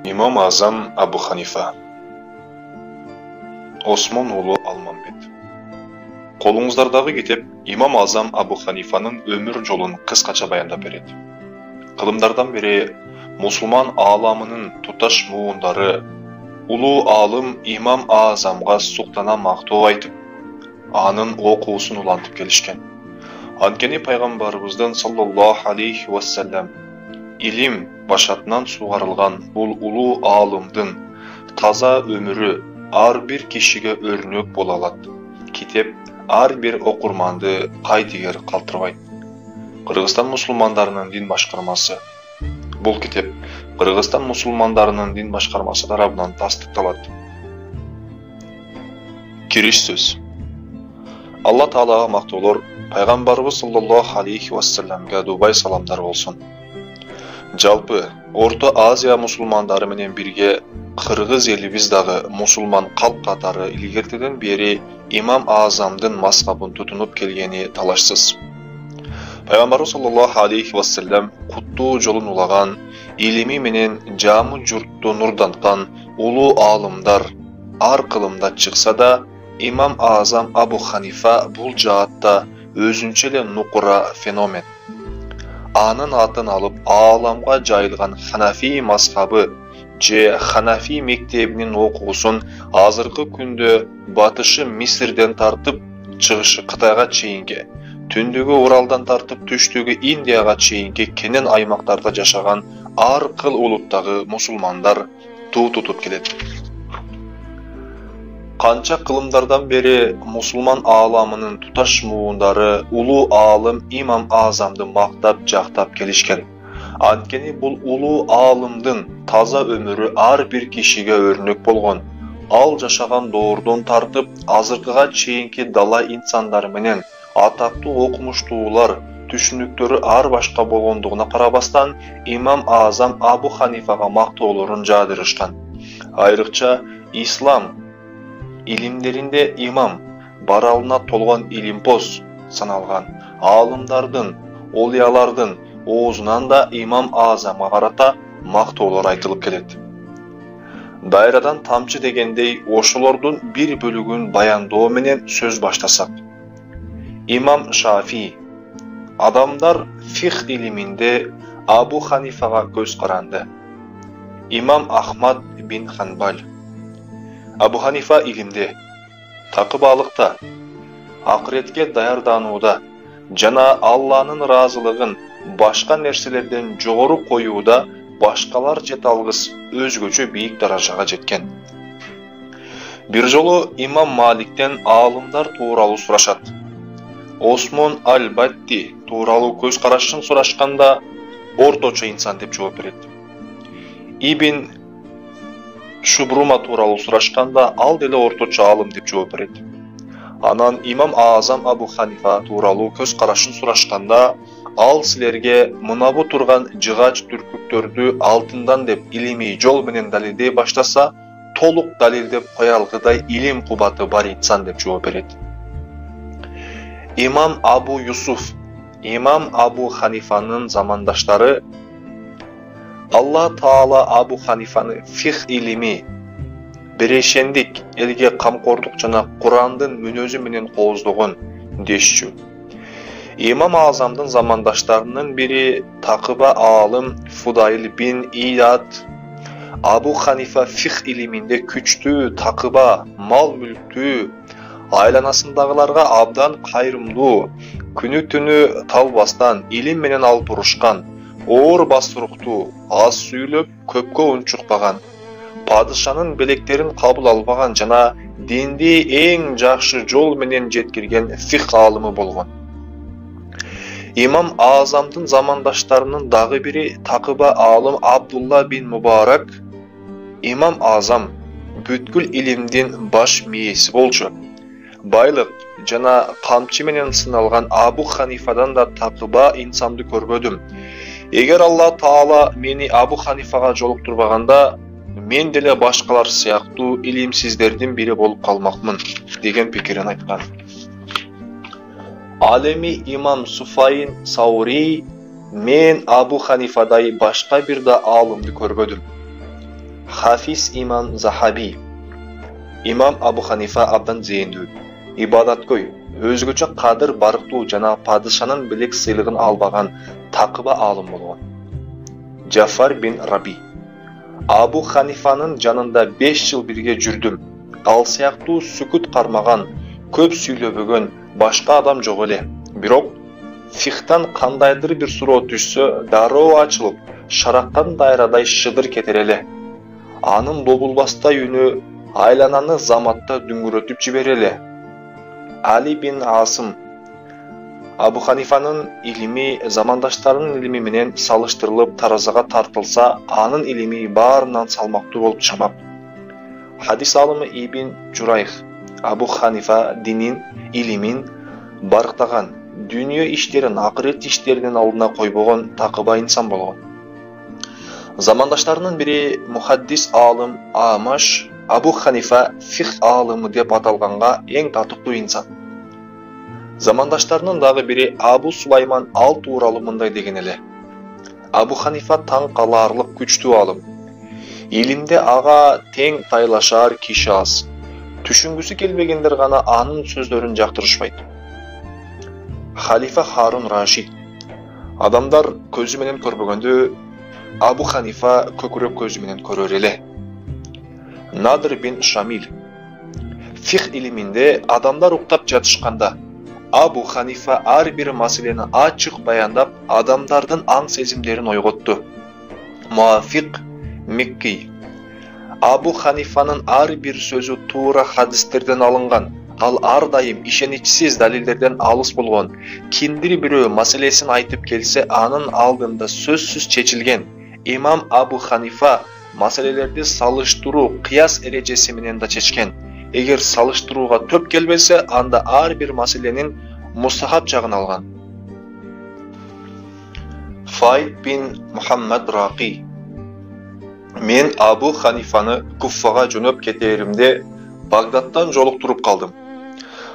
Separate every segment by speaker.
Speaker 1: İmam Azam Abu Hanifa, Osman oğlu Almanbet. Kolunuzlardagı kitep İmam Azam Abu Hanifa'nın ömür jolun kıskaça bayandap beredi. Kılımlardan biri Müslüman alamının tutaş muğunları ulu alım İmam Azam'a suktana maktub aytıp, anın okuusun ulantıp gelişken. Ankeni Peygamberimizden sallallahu aleyhi ve sellem ilim başatынан suğarılgan bul ulu alımdın taza ömürü ar bir kişiге örnek bolalat. Kitap ar bir okurmandı kaydiger kaltırbaydı. Kırgızstan Müslümanlarının din başkarması. Bul kitap Kırgızstan Müslümanlarının din başkarması tarafından tasdiqlandı. Kiriş söz. Allah Teala'ga maktulur, Peygamberimiz sallallahu aleyhi ve sellem'ge dubay salamlar olsun. Жалпы, Орта Азия мұсылмандары менен бирге Кыргыз элибиздагы мусулман калк катары илгертеден бери Имам Азамдын мазхабын тутунуп келгени талашсыз. Пайгамбарыбыз саллаллаху алейхи ва саллям куттуу жолун улаган, илими менен жамы журтту нурданткан улуу аалымдар ар кылымда чыкса да, Имам Азам Абу Ханифа бул жаатта өзүнчө эле нукура феномен. Anın атын алып, аламга жайылган Ханафи мазхабы же Ханафи мектебинин окуусун азыркы күндө батышы Мисирден тартып, чыгышы Кытайга чейинге, түндүгү Уралдан тартып, түштүгү Индияга чейинге кенен аймактарда жашаган ар кыл улуттагы мусулмандар туу тутуп келет. Канча кылымдардан бери мусулман ааламынын туташ муундары улуу аалым Имам Азамды мактап жактап келишкен. Анткени бул улуу аалымдын таза өмүрү ар бир кишиге өрнөк болгон. Ал жашаган доордон тартып, азыркыга чейинки дала инсандары менен атактуу окумуштуулар түшүнүктөрү ар башка болгондугуна карабастан, Имам Азам Абу Ханифага мактоолорун жаадырышкан. Айрыкча ислам илимдеринде имам баралына толгон илимпоз саналган аалымдардын, олиялардын оозунан да Имам Азамга карата мактоолор айтылып келет. Дайрадан тамчы дегендей ошолордун бир бөлүгүн баяндоо менен сөз баштасак. Имам Шафи, адамдар фих илиминде Абу Ханифага көз каранды. Имам Ахмад бин Ханбаль, Абу Ханифа илимде, такыбалыкта, акыретке даярданууда жана Алланын ыраазылыгын башка нерселерден жогору коюуда башкалар жете алгыс өзгөчө бийик даражага жеткен. Бир жолу Имам Маликтен аалымдар тууралуу сурашат. Осмон Аль-Батти тууралуу көз карашын сурашканда орточо инсан деп жооп берет. Ибн Шубрума тууралуу сурашканда ал деле орточо аалым деп жооп берет. Анан Имам Азам Абу Ханифа тууралуу көз карашын сурашканда ал силерге мынабу турган жыгач түркүктөрдү алтындан деп илимий жол менен далилдей баштаса, толук далилдеп кое алгыдай илим кубаты бар инсан деп жооп берет. Имам Абу Юсуф, Имам Абу Ханифанын замандаштары Allah Taala Abu Hanifаны фих илими, бирешендик, элге камкордук жана Курандын мүнөзү менен кооздогон дешчү. Имам Азамдын замандаштарынын бири такыба аалым Фудайл бин Ияд, Абу Ханифа фих илиминде күчтүү, такыба, мал мүлктүү, айланасындагыларга абдан кайрымдуу, күнү түнү талбастан илим менен алып урушкан, оор басуруктуу, аз сүйлөп, көпкө унчукпаган, падышанын белектерин кабыл албаган жана динди эң жакшы жол менен жеткирген фих аалымы болгон. Имам Азамдын замандаштарынын дагы бири такыба аалым Абдулла бин Мубарак. Имам Азам бүткүл илимдин баш мээси болчу. Байлык жана камчы менен сыналган Абу Ханифадан да такыба инсанды көрбөдүм. Эгер Алла Таала мени Абу Ханифага жолуктурбаганда, мен деле башкалар сыяктуу илимсиздердин бири болуп калмакмын деген пикирин айткан. Алеми Имам Суфайн Саури, мен Абу Ханифадай башка бир да аалымды көрбөдүм. Hafiz İmam Zahabi, İmam Abu Hanifa abdan зейіндүү, ибадаткөй, өзгөчө кадыр барктуу жана падышанын билек сыйлыгын албаган такыба алым болгон. Джафар бин Раби, Абу Ханифанын жанында 5 жыл бирге жүрдүм. Ал сыяктуу сүкүт кармаган, көп сүйлөбөгөн башка адам жок эле. Бирок фихтан кандайдыр бир суроо түшсө, дароо ачылып, шараккан дайрадай шыдыр кетер эле. Анын добулбастай үнү айлананы заматта дүңгүрөтүп жибере эле. Али бин Асым, Абу Ханифанын илими замандаштарынын илими менен салыштырылып таразага тартылса, анын илими баарынан салмактуу болуп чыгмак. Хадис алымы Ибн Журайх, Абу Ханифа динин, илимин барктаган, дүйнө иштерин, акырет иштеринин алдына койбогон такыба инсан болгон. Замандаштарынын бири мухаддис алым Амаш, Абу Ханифа фих алымы деп аталганга эң татыктуу инсан. Замандаштарынын дагы бири Абу Сулайман ал тууралуу мындай деген эле. Абу Ханифа таң калаарлык күчтүү алым. Илимде ага тең тайлашар киши аз. Түшүнгүсү келбегендер гана анын сөздөрүн жактырышпайт. Халифа Харун Рашид, адамдар көзү менен көрбөгөндү, Абу Ханифа көкүрөк көзү менен көрөр эле. Надр бин Шамил, фих илиминде адамдар уктап жатышканда, Абу Ханифа ар бир маселени ачык баяндап, адамдардын аң сезимдерин ойготту. Муафик Микки, Абу Ханифанын ар бир сөзү туура хадистерден алынган, ал ар дайым ишеничсиз далилдерден алыс болгон. Кимдир бирөө маселесин айтып келсе, анын алдында сөзсүз чечилген. Имам Абу Ханифа маселелерди салыштыруу кыяс эрежеси менен да чечкен. Эгер салыштырууга төп келбесе, анда ар бир маселенин мустахаб жагын алган. Файд бин Мухаммад Рaqi, мен Абу Ханифаны Куффага жөнөп кетеримде Багдадтан жолуктуруп калдым.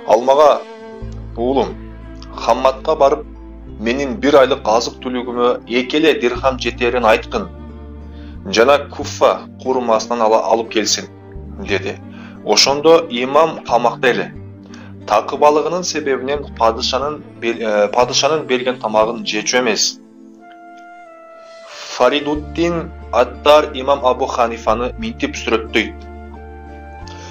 Speaker 1: Ал мага: "Уулум, Хамматка барып, менин 1 айлык азык түлүгүмө 2 дирхам жетерин айткын. Жана Куффа курмасынан алып келсин", деди. Ошондо имам камакта эле. Такыбалыгынын себебинен падышанын берген тамагын жечү эмес. Фаридуддин Аттар имам Абу Ханифаны минтип сүрөттөйт.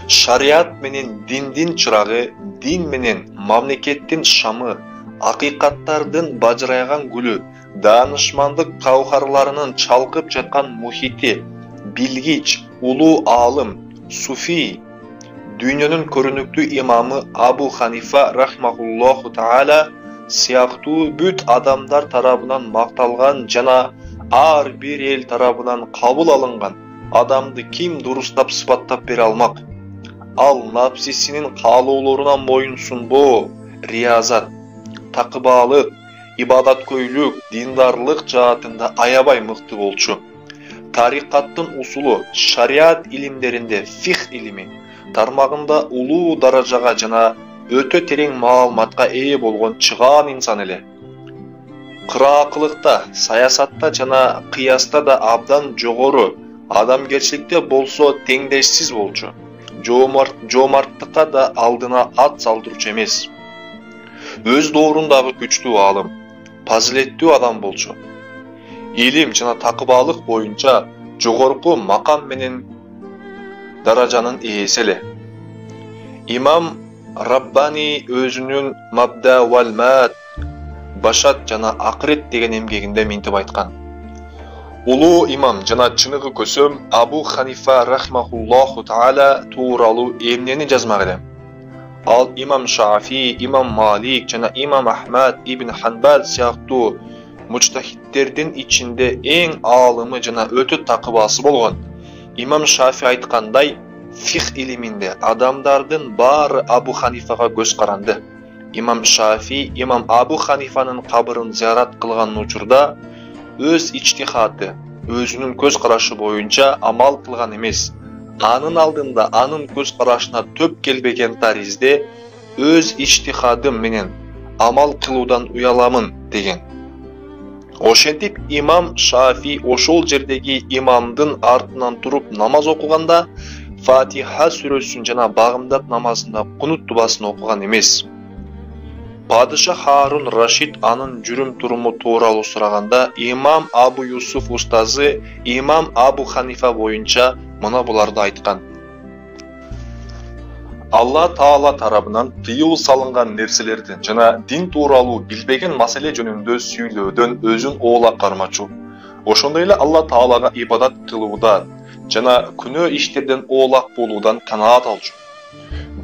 Speaker 1: Шариат менен диндин чырагы, дин менен мамлекеттин шамы, акыйкаттардын бажырайган гүлү, даанышмандык каухарларынын чалкып жаткан мухити, билгич, улуу аалым, суфи, дүйнөнүн көрүнүктүү имамы Абу Ханифа рахмахуллаху таала сыяктуу бүт адамдар тарабынан макталган жана ар бир эл тарабынан кабыл алынган адамды ким дурустап сыпаттап бере алмак? Ал напсисинин каалоолоруна моюн сунбоо, риязат, такыбалык, ибадаткөйлүк, диндарлык жаатында аябай мыкты болчу. Тарикаттын усулу, шариат илимдеринде фих илими тармагында улуу даражага жана өтө терең маалыматка ээ болгон чыгаан инсан эле. Кыраакылыкта, саясатта жана кыяста да абдан жогору, адамгерчиликте болсо теңдешсиз болчу. Жоомарттыкка да алдына ат салдырчу эмес. Өз доорундагы күчтүү аалым, фазилеттүү адам болчу. Илим жана такыбалык боюнча жогорку макам менен даражанын ээси эле. Имам Раббани өзүнүн Мабда вал Мат, Башат жана Акырет деген эмгегинде минтип айткан. Улуу имам жана чыныгы көсөм Абу Ханифа рахмахуллаху таала тууралуу эмнени жазмак элем. Ал имам Шафи, имам Малик жана имам Ахмад ибн Ханбал сыяктуу мучтахиддердин ичинде эң аалымы жана өтө такыбасы болгон. Имам Шафи айткандай, фих илиминде адамдардын баары Абу Ханифага көз каранды. Имам Шафи имам Абу Ханифанын кабырын зиярат кылган учурда өз ичтихаты, өзүнүн көз карашы боюнча амал кылган эмес. Анын алдында анын көз карашына төп келбеген таризде өз ичтихадым менен амал кылуудан уяламын деген. Ошентип имам Шафи ошол жердеги имамдын артынан туруп намаз окуганда Фатиха сүрөсүн жана багымдат намазында кунут дубасын окуган эмес. Падыша Харун Рашид анын жүрүм туруму тууралуу сураганда имам Абу Юсуф устазы имам Абу Ханифа боюнча мына буларды айткан. Алла Таала тарабынан тыюу салынган нерселерден жана дин тууралуу билбеген маселе жөнүндө сүйлөөдөн өзүн оолак кармачу. Ошондой эле Алла Таалага ибадат кылуудан жана күнөө иштерден оолак болуудан канаат алчу.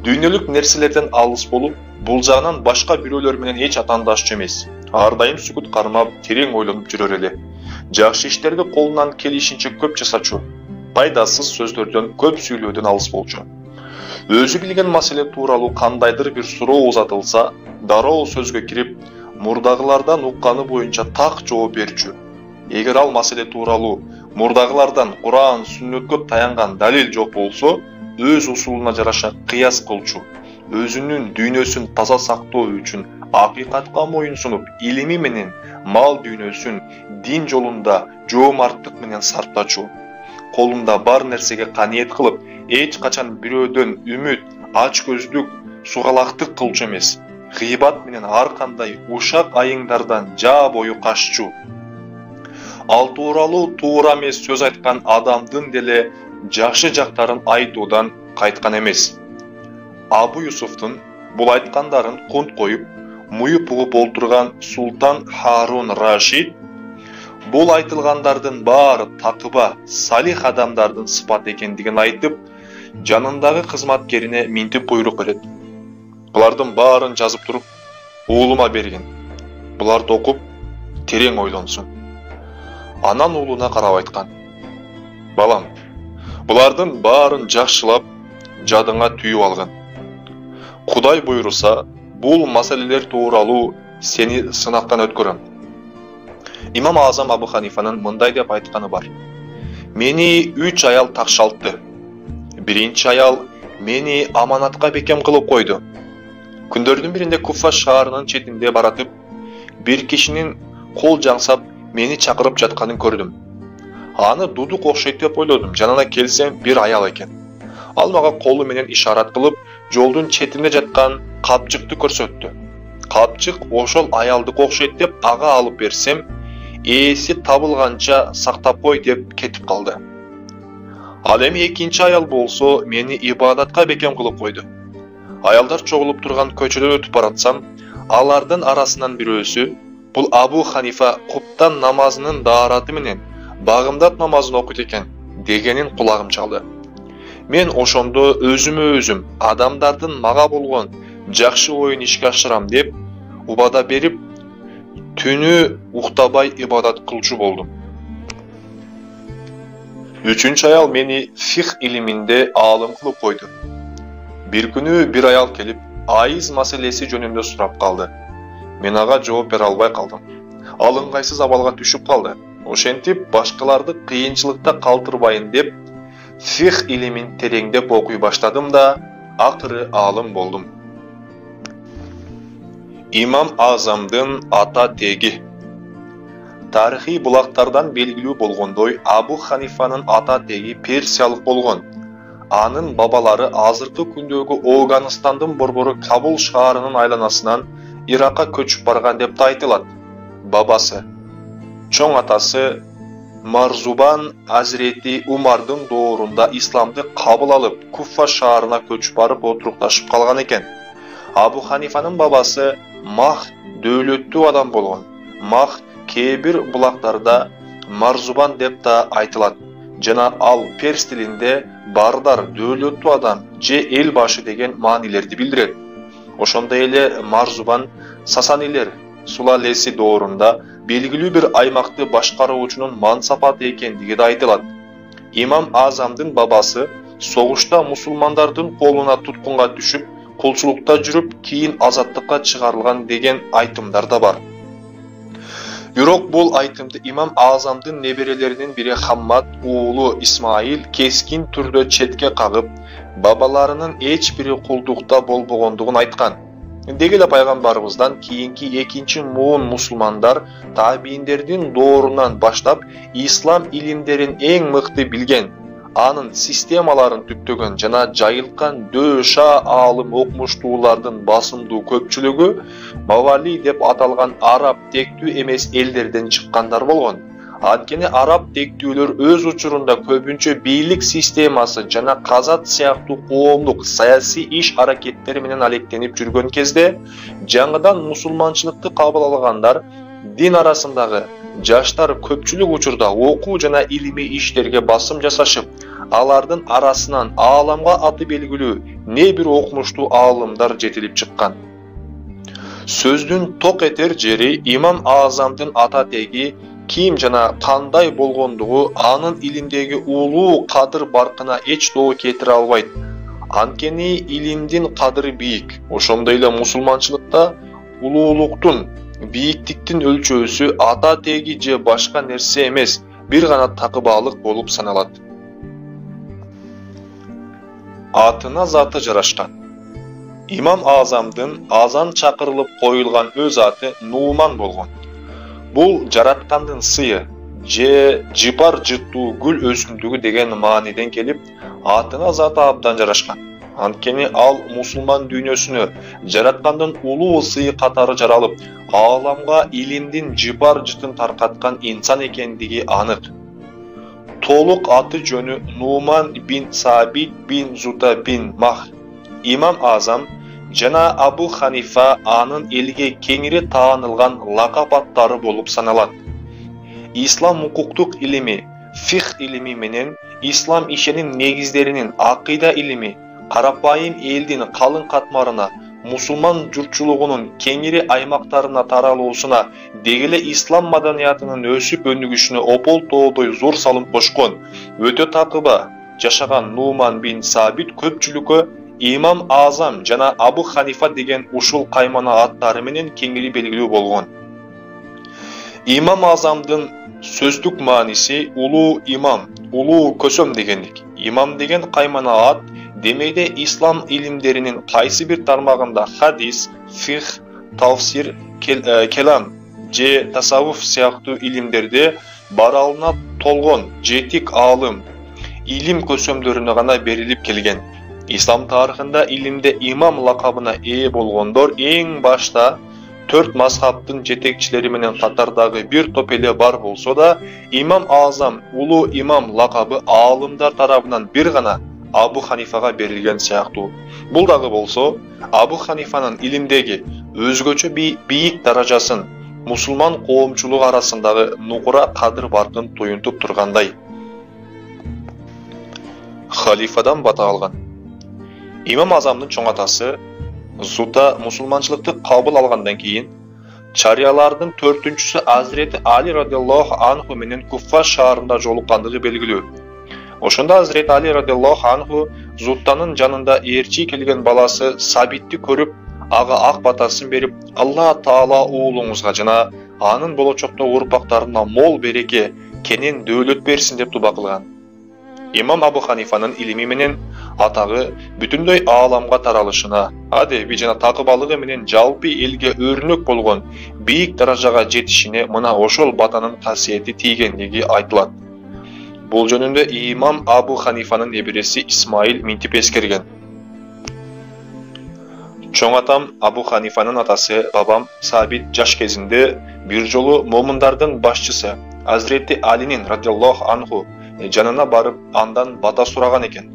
Speaker 1: Дүйнөлүк нерселерден алыс болуп, бул жагынан башка бирөөлөр менен эч атаандашчу эмес. Ар дайым сүкүт кармап, терең ойлонуп жүрөр эле. Жакшы иштерди колунан келишинче көп жасачу. Пайдасыз сөздөрдөн, көп сүйлөөдөн алыс болчу. Өзү билген маселе тууралуу кандайдыр бир суроо узатылса, дароо сөзгө кирип, мурдагылардан укканы боюнча так жооп берчү. Эгер ал маселе тууралуу мурдагылардан Куран, сүннөткө таянган далил жок болсо, өз усулуна жараша кыяс кылчу. Өзүнүн дүйнөсүн таза сактоо үчүн акыйкатка моюнсунуп, илими менен мал дүйнөсүн дин жолунда жоомарттык менен сарптачу. Колунда бар нерсеге каниет кылып, эч качан бирөөдөн үмүт, ач көздүк, сугалактык кылчу эмес. Гыйбат менен ар кандай ушак айыңдардан жаа бою каччу. Ал тууралуу туура эмес сөз айткан адамдын деле жакшы жактарын айтуудан кайткан эмес. Абу Юсуфтун бул айткандарын кунт коюп, муюп угуп олтурган Султан Харун Рашид бул айтылгандардын баары такыба, салих адамдардын сыпат экендигин айтып, жанындагы кызматкерине минтип буйрук берет. Булардын баарын жазып туруп, уулума бергин. Буларды окуп, терең ойлонсун. Анан уулуна карап айткан: "Балам, булардын баарын жакшылап, жадыңа түйүп алгын. Кудай буйруса, бул маселелер тууралуу сени сынактан өткөрөм." Имам Азам Абу Ханифанын мындай деп айтканы бар: "Мени 3 аял такшалтты. Биринчи аял мени аманатка бекем кылып койду. Күндөрдүн биринде Куфа шаарынын четинде баратып, бир кишинин кол жаңсап мени чакырып жатканын көрдүм. Аны дудук окшойт деп ойлодум. Жанына келсем бир аял экен. Ал мага колу менен ишарат кылып, жолдун четинде жаткан капчыкты көрсөттү. Капчык ошол аялдык окшойт деп ага алып берсем, ээси табылганча сактап кой деп кетип калды. Ал эми экинчи аял болсо мени ибадатка бекем кылып койду. Аялдар чогулуп турган көчөдөн өтүп баратсам, алардын арасынан бирөөсү бул Абу Ханифа куптан намазынын даараты менен багымдат намазын окуйт экен дегенин кулагым чалды. Мен ошондо өзүмө адамдардын мага болгон жакшы оюн ишке ашырам деп убада берип, түнү уктабай ибадат кылчу болдум. Үчүнчү аял мени фих илиминде аалым кылып койду. Бир күнү бир аял келип, айыз маселеси жөнүндө сурап калды. Мен ага жооп бере албай калдым. Ал ыңгайсыз абалга түшүп калды. Ошентип башкаларды кыйынчылыкта калтырбайын деп, фих илимин тереңдеп окуй баштадым да, акыры аалым болдум. Имам Азамдын ата теги. Тарихи булактардан белгилүү болгондой, Абу Ханифанын ата теги персиялык болгон. Анын бабалары азыркы күндөгү Афганистандын борбору Кабул шаарынын айланасынан Иракка көчүп барган деп да айтылат. Бабасы, чоң атасы Марзубан Азирети Умардын доорунда исламды кабыл алып, Куфа шаарына көчүп барып отурукташып калган экен. Абу Ханифанын бабасы Мах дөөлөттүү адам болгон. Мах кээ бир булактарда Марзубан деп да айтылат. Жана ал перс тилинде бардар, дөөлөттүү адам же эл башы деген маанилерди билдирет. Ошондой эле Марзубан Сасанилер сулалеси доорунда белгилүү бир аймакты башкаруучунун мансапаты экендиги да айтылат. Имам Азамдын бабасы согушта мусулмандардын колуна туткунга түшүп, кулчулукта жүрүп, кийин азаттыкка чыгарылган деген айтымдар да бар. Бирок бул айтымды Имам Азамдын неберелеринин бири Хаммад уулу Исмаил кескин түрдө четке кагып, бабаларынын эч бири кулдукта болбогондугун айткан. Деги эле пайгамбарыбыздан кийинки экинчи муун мусулмандар табийиндердин доорунан баштап ислам илимдерин эң мыкты билген, анын системаларын түптөгөн жана жайылткан дөша аалым окумуштуулардын басымдуу көпчүлүгү мавали деп аталган араб тектүү эмес элдерден чыккандар болгон. Анткени араб тектүүлөр өз учурунда көбүнчө бийлик системасы жана казат сыяктуу коомдук саясий иш аракеттери менен алектенип жүргөн кезде жаңыдан мусулманчылыкты кабыл алгандар дин арасындагы жаштар көпчүлүк учурда окуу жана илимий иштерге басым жасашып, алардын арасынан ааламга аты белгилүү не бир окумуштуу аалымдар жетилип чыккан. Сөздүн ток этер жери Имам Азамдын ата теги ким жана кандай болгондугу анын илимдеги улуу кадыр баркына эч доо кетире албайт. Анткени илимдин кадыры бийик. Ошондой эле мусулманчылыкта улуулуктун, бийиктиктин өлчөөсү ата теги же башка нерсе эмес, бир гана такыбаалык болуп саналат. Атына заты жарашкан. Имам Азамдын азан чакырылып коюлган өз аты Нуман болгон. Бул жараткандын сыйы же жыпар жыттуу гүл өсүмдүгү деген мааниден келип, атына заты абдан жарашкан. Анткени ал мусулман дүйнөсүнө жараткандын улуу сыйы катары жаралып, ааламга илимдин жыпар жытын таркаткан инсан экендиги анык. Толук аты жөнү Нуман бин Сабит бин Зута бин Мах. Имам Азам жана Абу Ханифа анын элге кеңири таанылган лакап аттары болуп саналат. Ислам укуктук илими, фих илими менен ислам ишенин негиздеринин акыйда илими карапайым элдин калың катмарына, мусулман журтчулугунун кеңири аймактарына таралуусуна, деги эле ислам маданиятынын өсүп өнүгүшүнө опол-тоодой зор салым кошкон. Өтө такыба жашаган Нуман бин Сабит көпчүлүккө Имам Азам жана Абу Ханифа деген ушул каймана аттары менен кеңири белгилүү болгон. Имам Азамдын сөздүк мааниси улуу имам, улуу көсөм дегендик. Имам деген каймана ат демейде ислам илимдеринин кайсы бир тармагында хадис, фих, тавсир, келам же тасаввуф сыяктуу илимдерде баралына толгон жетик аалым, илим көсөмдөрүнө гана берилип келген. Ислам тарыхында илимде имам лакабына ээ болгондор эң башта 4 мазхабтын жетекчилери менен катардагы бир топ эле бар болсо да, Имам Азам улуу имам лакабы аалымдар тарабынан бир гана Абу Ханифага берилген сыяктуу. Бул дагы болсо, Абу Ханифанын илимдеги өзгөчө бийик даражасын мусулман коомчулугу арасындагы нукура кадыр баркын туюнтуп тургандай. Халифадан бата алган. Имам Азамдын чоң атасы Зута мусулманчылыкты кабыл алгандан кийин чариялардын 4-чүсү Азирети Али радиаллаху анху менен Куффа шаарында жолуккандыгы белгилүү. Ошондо Азирети Али радиаллаху анху Зуттанын жанында ээрчи келген баласы Сабитти көрүп, ага ак батасын берип, Алла Таала уулуңузга жана анын болочокто урпактарына мол береке, кенен дөөлөт берсин деп дуба кылган. Имам Абу Ханифанын илими менен атагы бүтүндөй ааламга таралышына, адеби жана такыбалыгы менен жалпы элге өрнөк болгон бийик даражага жетишине мына ошол батанын касиети тийгендиги айтылат. Бул жөнүндө Имам Абу Ханифанын небереси Исмаил минтип эскерген. Чоң атам Абу Ханифанын атасы бабам Сабит жаш кезинде бир жолу момундардын башчысы Азирети Алинин радиаллаху анху жанына барып андан бата сураган экен.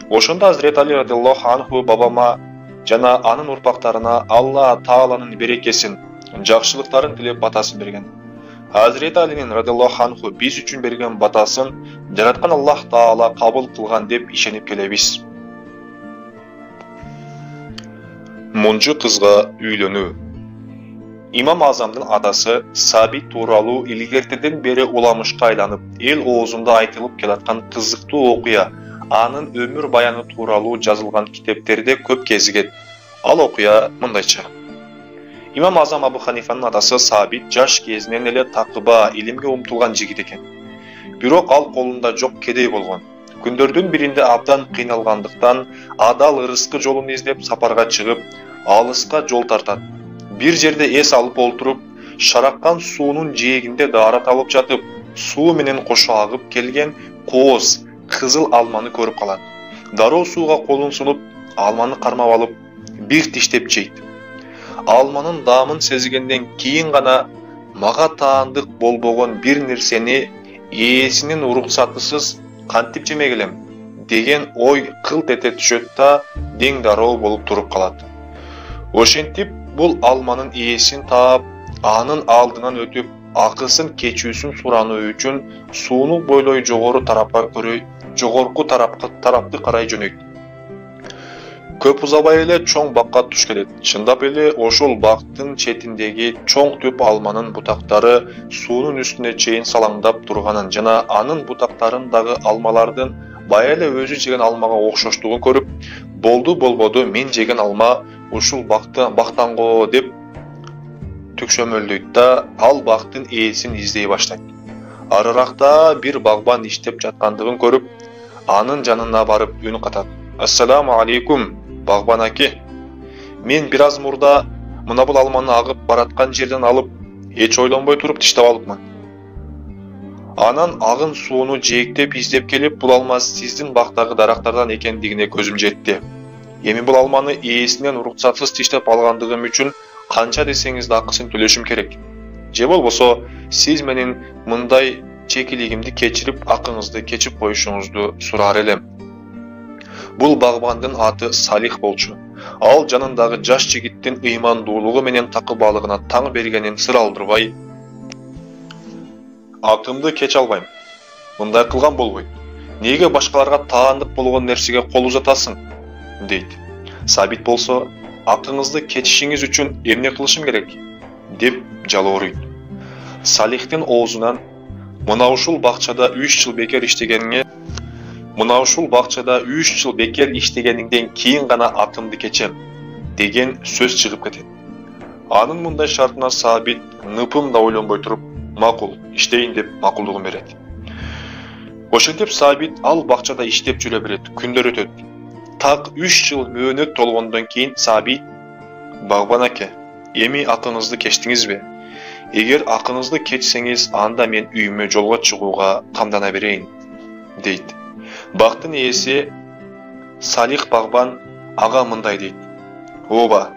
Speaker 1: Ошондо Азирети Али радиаллаху анху бабама жана анын урпактарына Алла Тааланын берекесин, жакшылыктарын тилеп батасын берген. Азирети Алинин радиаллаху анху биз үчүн берген батасын жараткан Аллах Таала кабыл кылган деп ишенип келебиз. Мунжу кызга үйлөнүү. Имам Азамдын атасы Сабит тууралуу илгертеден бери уламышка айланып, эл оозунда айтылып келаткан кызыктуу окуя, анын өмүр баяны тууралуу жазылган китептерде көп кезигет. Ал окуя мындайча. Имам Азам Абу Ханифанын атасы Сабит жаш кезинен эле такыба, илимге умтулган жигит экен. Бирок ал колунда жок кедей болгон. Күндөрдүн биринде абдан кыйналгандыктан адал ырыскы жолун издеп сапарга чыгып, алыска жол тартат. Bir жерде эс алып олтуруп, шараккан суунун жээгинде даарат алып жатып, суу менен кошо агып келген кооз, кызыл алманы көрүп калат. Дароо сууга колун сунуп, алманы кармап алып, бир тиштеп жейт. Алманын даамын сезгенден кийин гана мага таандык болбогон бир нерсени ээсинин уруксатысыз кантип жемек элем деген ой кылт эте түшөт да дең дароо болуп туруп калат. Ошентип бул алманын ээсин таап, анын алдынан өтүп, акысын кечүүсүн сурануу үчүн сууну бойлой жогорку тарапты карай жөнөйт. Көп узабай эле чоң бакка туш келет. Чындап эле ошол бактын четиндеги чоң төп алманын бутактары суунун үстүнө чейин салаңдап турганын жана анын бутактарындагы алмалардын бая эле өзү жеген алмага окшоштугун көрүп, болбоду мен жеген алма ушул бактан го деп түкшөмөлдөйт да ал бактын ээсин издей баштайт. Арыракта бир багбан иштеп жаткандыгын көрүп, анын жанына барып үн катат. Ассаламу алейкум, багбан аке. Мен бир аз мурда мына бул алманы агып бараткан жерден алып, эч ойлонбой туруп тиштеп алыпмын. Анан агын сууну жээктеп издеп келип, бул алма сиздин бактагы дарактардан экендигине көзүм жетти. Эми бул алманы ээсинен уруксатсыз тиштеп алгандыгым үчүн канча десеңиз да акысын төлөшүм керек. Же болбосо сиз менин мындай чекилигимди кечирип, акыңызды кечип коюшуңузду сурар элем. Бул багбандын аты Салих болчу. Ал жанындагы жаш жигиттин ыймандуулугу менен такыбалыгына таң бергенин сыр алдырбай, акымды кеч албайм. Мындай кылган болбойт. Неге башкаларга таандык болгон нерсеге кол узатасың? Дейт. Сабит болсо, акыңызды кечишиңиз үчүн эмне кылышым керек? Деп жалооруйт. Салихтин оозунан мына ушул бакчада 3 жыл бекер иштегениңден кийин гана акымды кечем деген сөз чыгып кетет. Анын мындай шартына Сабит ныпым да ойлонбой туруп, макул, иштейин деп макулдугун берет. Ошентип Сабит ал бакчада иштеп жүрө берет, күндөр өтөт. Так 3 жыл мөөнөт толгондон кийин Сабит: "Багбан аке, эми акыңызды кечтиңизби? Эгер акыңызды кечсеңиз, анда мен үйүмө жолго чыгууга камдана берейин", дейт. Бактын ээси Салих багбан ага мындай дейт: "Ооба,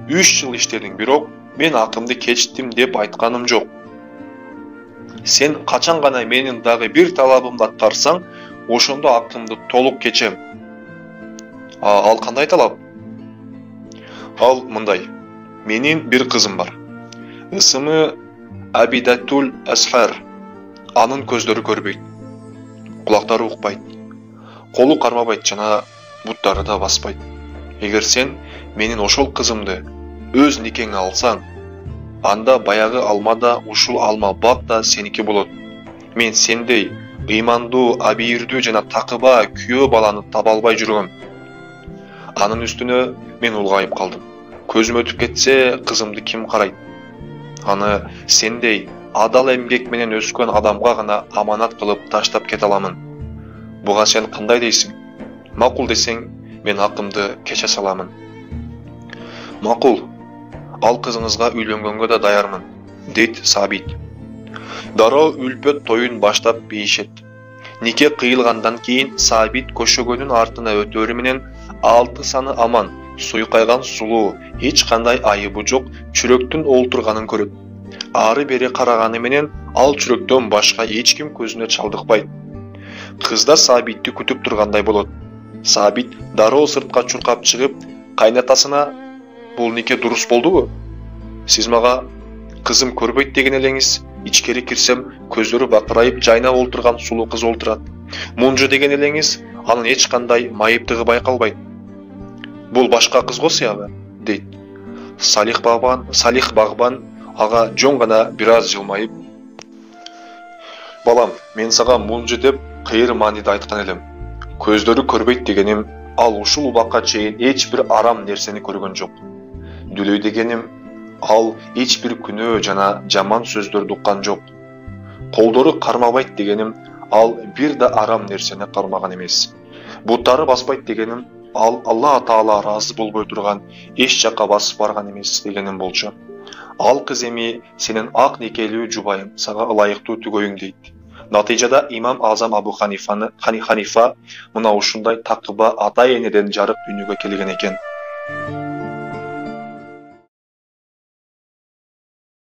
Speaker 1: 3 жыл иштедиң, бирок мен акымды кечтим деп айтканым жок. Сен качан гана менин дагы бир талабымды аткарсаң, ошондо акымды толук кечем". Ал кандай талап? Ал мындай: "Менин бир кызым бар. Ысымы Абидатул Асхар. Анын көздөрү көрбөйт, кулактары укпайт, колу кармабайт жана буттары да баспайт. Эгер сен менин ошол кызымды өз никеңе алсаң, анда баягы алма да, ушул алма бак да сеники болот. Мен сендей ыймандуу, абийирдүү жана такыба күйөө баланы таба албай жүргөм". Анын үстүнө мен улгайып калдым. Көзүм өтүп кетсе, кызымды ким карайт? Аны сендей адал эмгек менен өскөн адамга гана аманат кылып таштап кете аламын. Буга сен кандай дейсиң? Макул десең, мен акымды кече саламын. Макул, ал кызыңызга үйлөнгөнгө да даярмын, дейт Сабит. Дароо үлпөт тоюн баштап бейишет. Нике кыйылгандан кийин Сабит көшөгөнүн артына өтөрү менен 6 саны аман, суйкайган сулуу, эч кандай айыбы жок чүрөктүн олтурганын көрөт. Ары бери караганы менен ал чүрөктөн башка эч ким көзүнө чалдыкпайт. Кыз да Сабитти күтүп тургандай болот. Сабит дароо сыртка чуркап чыгып, кайнатасына: "Бул нике дурус болдубу? Сиз мага кызым көрбөйт деген элеңиз, ичкери кирсем, көздөрү бакырайып жайнап олтурган сулуу кыз олтурат. Мунжу деген элеңиз, анын эч кандай майыптыгы байкалбайт. Бул башка кыз го сыябы?" дейт. Салих багбан ага жөн гана бир аз жылмайып: "Балам, мен сага мунжу деп кыйыр мааниде айткан элем. Көздөрү көрбөйт дегеним, ал ушул убакка чейин эч бир арам нерсени көргөн жок. Дүлөй дегеним, ал эч бир күнөө жана жаман сөздөрдү уккан жок. Колдору кармабайт дегеним, ал бир да арам нерсени кармаган эмес. Буттары баспайт дегеним, ал Алла Таала разы болбой турган эч жакка басып барган эмес дегеним болчу. Ал кыз эми сенин ак некелүү жубайың, сага ылайыктуу түгөйүң дейт. Натыйжада имам Азам Абу Ханифа мына ушундай такыба ата энеден жарык дүйнөгө келген экен.